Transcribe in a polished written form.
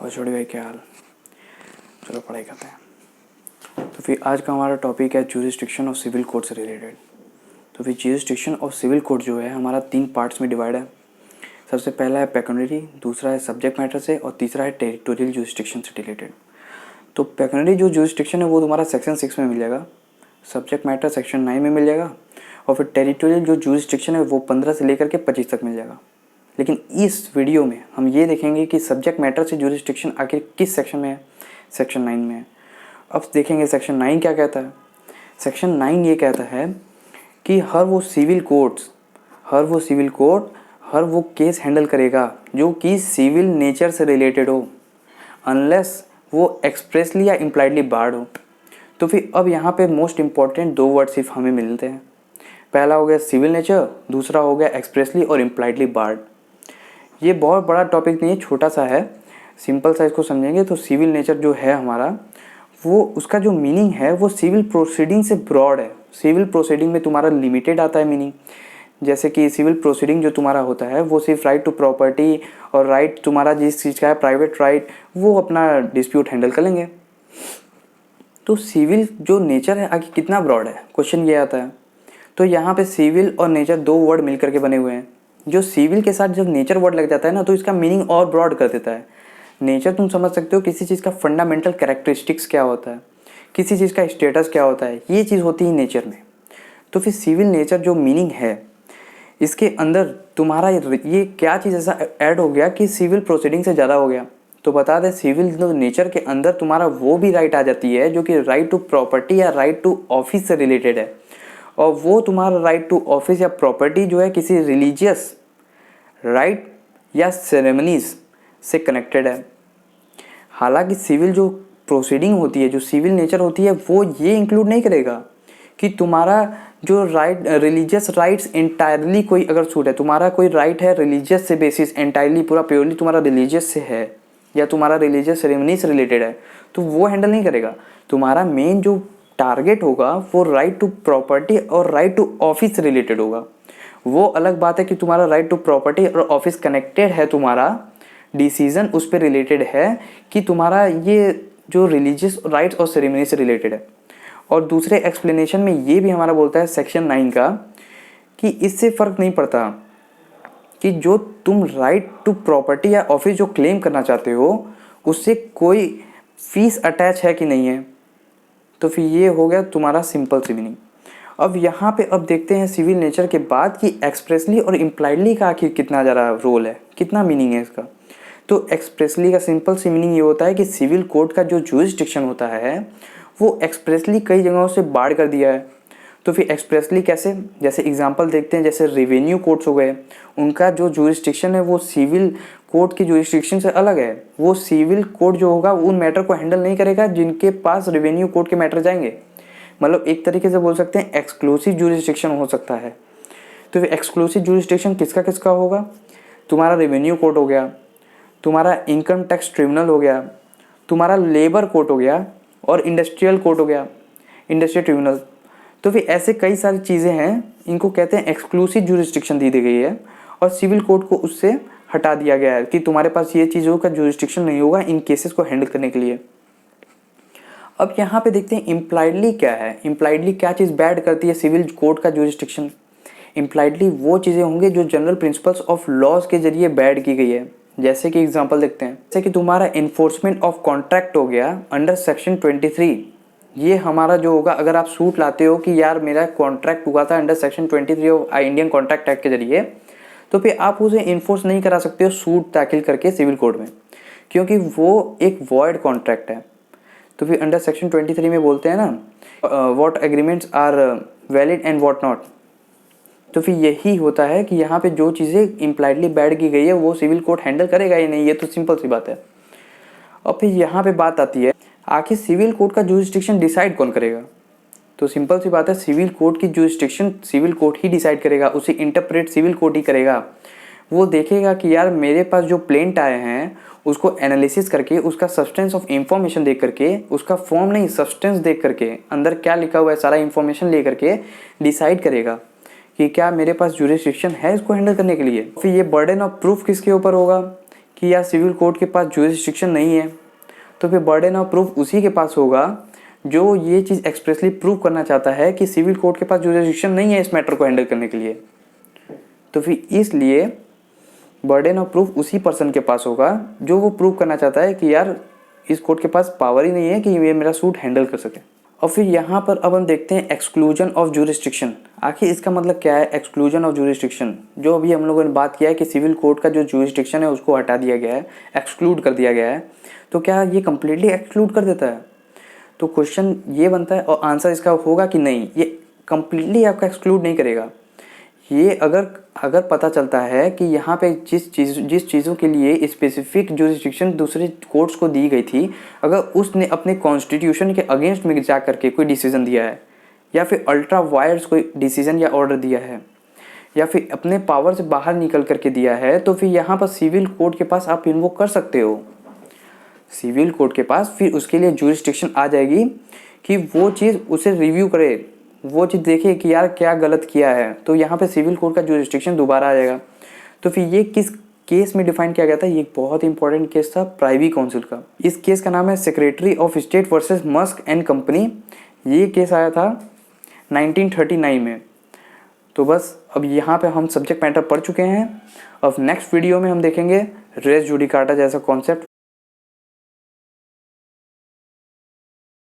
और छोड़ी भाई क्या हाल। चलो पढ़ाई करते हैं। तो फिर आज का हमारा टॉपिक है ज्यूरिसडिक्शन ऑफ सिविल कोड से रिलेटेड। तो फिर ज्यूरिसडिक्शन ऑफ सिविल कोड जो है हमारा 3 पार्ट्स में डिवाइड है। सबसे पहला है पेक्यूनरी, दूसरा है सब्जेक्ट मैटर से और तीसरा है टेरिटोरियल ज्यूरिसडिक्शन से रिलेटेड। तो पेक्यूनरी जो ज्यूरिसडिक्शन है वो तुम्हारा सेक्शन 6 में मिल जाएगा, सब्जेक्ट मैटर सेक्शन 9 में मिल जाएगा और फिर टेरिटोरियल जो ज्यूरिसडिक्शन है वो 15 से लेकर के 25 तक मिल जाएगा। लेकिन इस वीडियो में हम ये देखेंगे कि सब्जेक्ट मैटर से ज्यूरिसडिक्शन आखिर किस सेक्शन में है, सेक्शन 9 में है। अब देखेंगे सेक्शन 9 क्या कहता है। सेक्शन 9 ये कहता है कि हर वो सिविल कोड हर वो केस हैंडल करेगा जो कि सिविल नेचर से रिलेटेड हो, अनलेस वो एक्सप्रेसली या इम्प्लाइडली बार्ड हो। तो फिर अब यहाँ पे मोस्ट इम्पॉर्टेंट 2 वर्ड सिर्फ हमें मिलते हैं। पहला हो गया सिविल नेचर, दूसरा हो गया एक्सप्रेसली और इम्प्लाइडली बार्ड। ये बहुत बड़ा टॉपिक नहीं है, छोटा सा है, सिंपल सा इसको समझेंगे तो सिविल नेचर जो है हमारा वो उसका जो मीनिंग है वो सिविल प्रोसीडिंग से ब्रॉड है। सिविल प्रोसीडिंग में तुम्हारा लिमिटेड आता है मीनिंग, जैसे कि सिविल प्रोसीडिंग जो तुम्हारा होता है वो सिर्फ राइट टू प्रॉपर्टी और राइट तुम्हारा जिस चीज़ का है प्राइवेट राइट वो अपना डिस्प्यूट हैंडल कर लेंगे। तो सिविल जो नेचर है आगे कितना ब्रॉड है, क्वेश्चन ये आता है। तो यहाँ पे सिविल और नेचर 2 वर्ड मिल करके बने हुए हैं। जो सिविल के साथ जब नेचर वर्ड लग जाता है ना तो इसका मीनिंग और ब्रॉड कर देता है। नेचर तुम समझ सकते हो किसी चीज़ का फंडामेंटल कैरेक्टरिस्टिक्स क्या होता है, किसी चीज़ का स्टेटस क्या होता है, ये चीज़ होती है नेचर में। तो फिर सिविल नेचर जो मीनिंग है इसके अंदर तुम्हारा ये क्या चीज़ ऐसा ऐड हो गया कि सिविल प्रोसीडिंग से ज़्यादा हो गया। तो बता दें सिविल नेचर के अंदर तुम्हारा वो भी राइट आ जाती है जो कि राइट टू प्रॉपर्टी या राइट टू ऑफिस से रिलेटेड है, और वो तुम्हारा राइट टू ऑफिस या प्रॉपर्टी जो है किसी रिलीजियस राइट या सेरेमनीज से कनेक्टेड है। हालांकि सिविल जो प्रोसीडिंग होती है, जो सिविल नेचर होती है वो ये इंक्लूड नहीं करेगा कि तुम्हारा जो राइट रिलीजियस राइट्स एंटायरली कोई अगर सूट है, तुम्हारा कोई राइट है रिलीजियस से बेसिस एंटायरली पूरा प्योरली तुम्हारा रिलीजियस से है या तुम्हारा रिलीजियस सेरेमनी से रिलेटेड है, तो वो हैंडल नहीं करेगा। तुम्हारा मेन जो टारगेट होगा वो राइट टू प्रॉपर्टी और राइट टू ऑफिस से रिलेटेड होगा। वो अलग बात है कि तुम्हारा राइट टू प्रॉपर्टी और ऑफिस कनेक्टेड है, तुम्हारा डिसीजन उस पर रिलेटेड है कि तुम्हारा ये जो रिलीजियस राइट्स और सेरेमनी से रिलेटेड है। और दूसरे एक्सप्लेनेशन में ये भी हमारा बोलता है सेक्शन 9 का कि इससे फ़र्क नहीं पड़ता कि जो तुम राइट टू प्रॉपर्टी या ऑफिस जो क्लेम करना चाहते हो उससे कोई फीस अटैच है कि नहीं है। तो फिर ये हो गया तुम्हारा सिंपल सी मीनिंग। अब यहाँ पे अब देखते हैं सिविल नेचर के बाद कि एक्सप्रेसली और इम्प्लाइडली का आखिर कितना ज़्यादा रोल है, कितना मीनिंग है इसका। तो एक्सप्रेसली का सिंपल सी मीनिंग ये होता है कि सिविल कोड का जो ज्यूरिसडिक्शन होता है वो एक्सप्रेसली कई जगहों से बाढ़ कर दिया है। तो फिर एक्सप्रेसली कैसे, जैसे एग्जांपल देखते हैं, जैसे रेवेन्यू कोड्स हो गए, उनका जो ज्यूरिसडिक्शन है वो सिविल कोड की ज्यूरिसडिक्शन से अलग है। वो सिविल कोड जो होगा उन मैटर को हैंडल नहीं करेगा जिनके पास रेवेन्यू कोड के मैटर जाएंगे। मतलब एक तरीके से बोल सकते हैं एक्सक्लूसिव ज्यूरिसडिक्शन हो सकता है। तो फिर एक्सक्लूसिव ज्यूरिसडिक्शन किसका किसका होगा, तुम्हारा रेवेन्यू कोड हो गया, तुम्हारा इनकम टैक्स ट्रिब्यूनल हो गया, तुम्हारा लेबर कोर्ट हो गया और इंडस्ट्रियल कोर्ट हो गया, इंडस्ट्रियल ट्रिब्यूनल। तो फिर ऐसे कई सारी चीज़ें हैं, इनको कहते हैं एक्सक्लूसिव ज्यूरिसडिक्शन दी गई है और सिविल कोड को उससे हटा दिया गया है कि तुम्हारे पास ये चीज़ों का ज्यूरिसडिक्शन नहीं होगा इन केसेस को हैंडल करने के लिए। अब यहाँ पे देखते हैं इम्प्लाइडली क्या है, इम्प्लाइडली क्या चीज़ बैड करती है सिविल कोड का ज्यूरिसडिक्शन। इम्प्लाइडली वो चीज़ें होंगे जो जनरल प्रिंसिपल्स ऑफ लॉज के जरिए बैड की गई है। जैसे कि एग्जांपल देखते हैं, जैसे कि तुम्हारा इन्फोर्समेंट ऑफ कॉन्ट्रैक्ट हो गया अंडर सेक्शन 23। ये हमारा जो होगा, अगर आप सूट लाते हो कि यार मेरा कॉन्ट्रैक्ट हुआ था under section 23 of Indian contract act के जरिए, तो फिर आप उसे इन्फोर्स नहीं करा सकते हो सूट दाखिल करके सिविल कोड में, क्योंकि वो एक वॉइड कॉन्ट्रैक्ट है। तो फिर अंडर सेक्शन 23 में बोलते हैं ना what agreements are valid and what not. तो फिर यही होता है कि यहाँ पे जो चीज़ें इम्प्लाइडली बैड की गई है वो सिविल कोड हैंडल करेगा या नहीं, ये तो सिंपल सी बात है। और फिर यहाँ पे बात आती है आखिर सिविल कोड का ज्यूरिसडिक्शन डिसाइड कौन करेगा। तो सिंपल सी बात है, सिविल कोड की ज्यूरिसडिक्शन सिविल कोड ही डिसाइड करेगा, उसे इंटरप्रेट सिविल कोड ही करेगा। वो देखेगा कि यार मेरे पास जो प्लेंट आए हैं उसको एनालिसिस करके, उसका सब्सटेंस ऑफ इंफॉर्मेशन देख करके, उसका फॉर्म नहीं सब्सटेंस देख करके, अंदर क्या लिखा हुआ है सारा इंफॉर्मेशन ले करके डिसाइड करेगा कि क्या मेरे पास ज्यूरिसडिक्शन है इसको हैंडल करने के लिए। फिर ये बर्डन ऑफ प्रूफ किसके ऊपर होगा कि यार सिविल कोर्ट के पास जुरिस्डिक्शन नहीं है, तो फिर बर्डन ऑफ प्रूफ उसी के पास होगा जो ये चीज़ एक्सप्रेसली प्रूव करना चाहता है कि सिविल कोर्ट के पास जुरिस्डिक्शन नहीं है इस मैटर को हैंडल करने के लिए। तो फिर इसलिए बर्डन ऑफ प्रूफ उसी पर्सन के पास होगा जो वो प्रूव करना चाहता है कि यार इस कोर्ट के पास पावर ही नहीं है कि ये मेरा सूट हैंडल कर सके। और फिर यहाँ पर अब हम देखते हैं एक्सक्लूजन ऑफ जुरिस्डिक्शन। आखिर इसका मतलब क्या है एक्सक्लूजन ऑफ जुरिस्डिक्शन? जो अभी हम लोगों ने बात किया है कि सिविल कोर्ट का जो जुरिस्डिक्शन है उसको हटा दिया गया है, एक्सक्लूड कर दिया गया है, तो क्या ये कम्प्लीटली एक्सक्लूड कर देता है? तो क्वेश्चन ये बनता है और आंसर इसका होगा कि नहीं, ये कम्प्लीटली आपका एक्सक्लूड नहीं करेगा। ये अगर पता चलता है कि यहाँ पे जिस चीज़ों के लिए स्पेसिफिक जुरिस्डिक्शन दूसरे कोर्ट्स को दी गई थी, अगर उसने अपने कॉन्स्टिट्यूशन के अगेंस्ट में जा करके कोई डिसीजन दिया है, या फिर अल्ट्रा वायर्स कोई डिसीजन या ऑर्डर दिया है, या फिर अपने पावर से बाहर निकल करके दिया है, तो फिर यहाँ पर सिविल कोर्ट के पास आप इन्वोक कर सकते हो। सिविल कोर्ट के पास फिर उसके लिए जुरिस्डिक्शन आ जाएगी कि वो चीज़ उसे रिव्यू करे, वो चीज़ देखे कि यार क्या गलत किया है, तो यहाँ पे सिविल कोर्ट का जुरिस्डिक्शन दोबारा आ जाएगा। तो फिर ये किस केस में डिफाइन किया गया था? ये बहुत इंपॉर्टेंट केस था प्राइवी काउंसिल का। इस केस का नाम है secretary of state versus Musk and company. ये केस आया था 1939 में। तो बस अब यहाँ पे हम सब्जेक्ट मैटर पढ़ चुके हैं। अब नेक्स्ट वीडियो में हम देखेंगे रेस जुडिकाटा जैसा कॉन्सेप्ट।